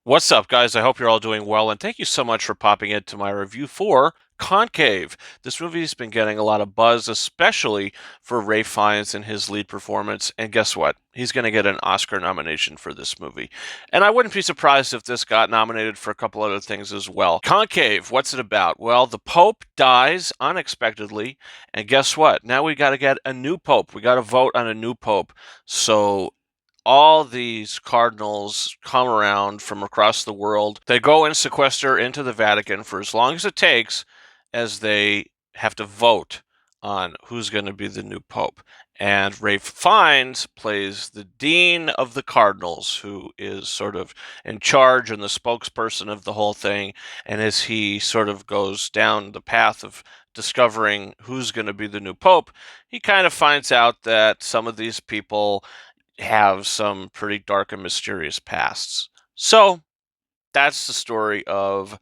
What's up, guys? I hope you're all doing well, and thank you so much for popping into my review for Conclave. This movie's been getting a lot of buzz, especially for Ray Fiennes and his lead performance. And guess what? He's going to get an Oscar nomination for this movie. And I wouldn't be surprised if this got nominated for a couple other things as well. Conclave, what's it about? Well, the Pope dies unexpectedly, and guess what? Now we got to get a new Pope. We got to vote on a new Pope. So all these cardinals come around from across the world. They go and sequester into the Vatican for as long as it takes as they have to vote on who's going to be the new pope. And Rafe Fiennes plays the dean of the cardinals, who is sort of in charge and the spokesperson of the whole thing. And as he sort of goes down the path of discovering who's going to be the new pope, he kind of finds out that some of these people have some pretty dark and mysterious pasts. So that's the story of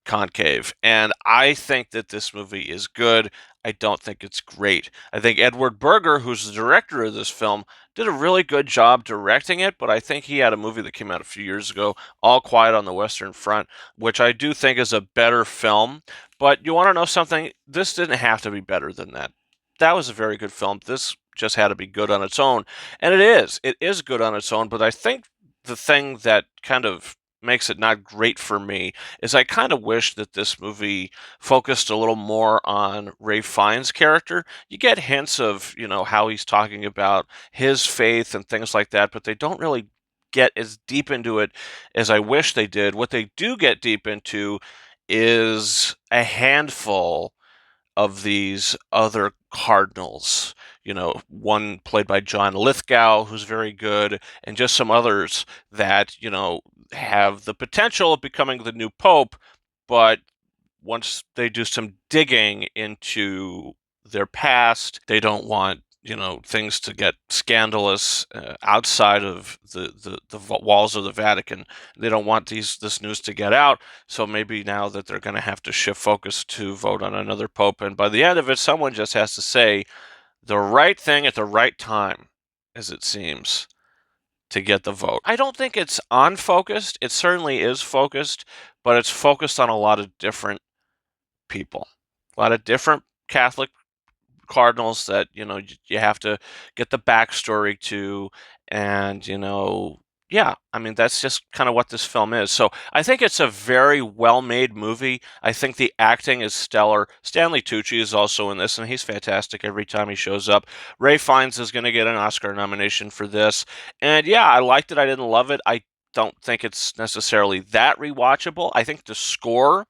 Conclave. And I think that this movie is good. I don't think it's great. I think Edward Berger, who's the director of this film, did a really good job directing it, but I think he had a movie that came out a few years ago, All Quiet on the Western Front, which I do think is a better film. But you want to know something? This didn't have to be better than that. That was a very good film. This just had to be good on its own. And it is. It is good on its own, but I think the thing that kind of makes it not great for me is I kind of wish that this movie focused a little more on Ray Fiennes' character. You get hints of, how he's talking about his faith and things like that, but they don't really get as deep into it as I wish they did. What they do get deep into is a handful of these other cardinals. One played by John Lithgow, who's very good, and just some others that, have the potential of becoming the new pope, but once they do some digging into their past, they don't want things to get scandalous outside of the walls of the Vatican. They don't want this news to get out. So maybe now that they're going to have to shift focus to vote on another pope, and by the end of it, someone just has to say the right thing at the right time, as it seems, to get the vote. I don't think it's unfocused. It certainly is focused, but it's focused on a lot of different people, a lot of different Catholic cardinals that you have to get the backstory to, and yeah, I mean that's just kind of what this film is. So I think it's a very well-made movie. I think the acting is stellar. Stanley Tucci is also in this, and he's fantastic every time he shows up. Ray Fiennes is going to get an Oscar nomination for this, and yeah, I liked it. I didn't love it. I don't think it's necessarily that rewatchable. I think the score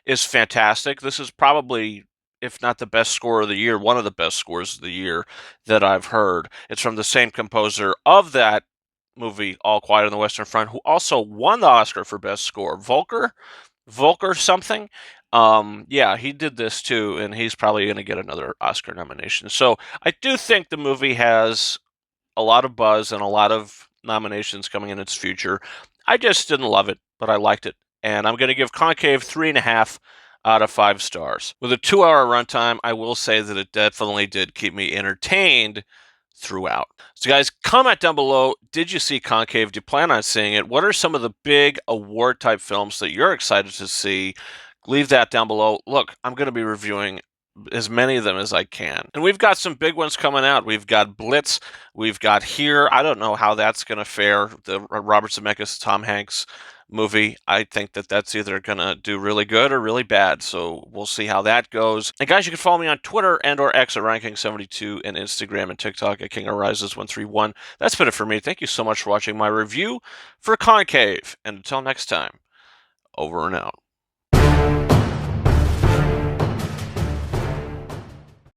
is fantastic. This is probably, if not the best score of the year, one of the best scores of the year that I've heard. It's from the same composer of that movie, All Quiet on the Western Front, who also won the Oscar for Best Score. Volker something. Yeah, he did this too, and he's probably going to get another Oscar nomination. So I do think the movie has a lot of buzz and a lot of nominations coming in its future. I just didn't love it, but I liked it. And I'm going to give Conclave 3.5 out of 5 stars. With a 2-hour runtime, I will say that it definitely did keep me entertained throughout. So guys, comment down below, did you see Conclave? Do you plan on seeing it? What are some of the big award type films that you're excited to see? Leave that down below. Look, I'm going to be reviewing as many of them as I can. And we've got some big ones coming out. We've got Blitz. We've got Here. I don't know how that's going to fare. The Robert Zemeckis, Tom Hanks movie. I think that that's either going to do really good or really bad. So we'll see how that goes. And guys, you can follow me on Twitter and or X at Ranking72 and Instagram and TikTok at King Arises 131. That's been it for me. Thank you so much for watching my review for Conclave. And until next time, over and out.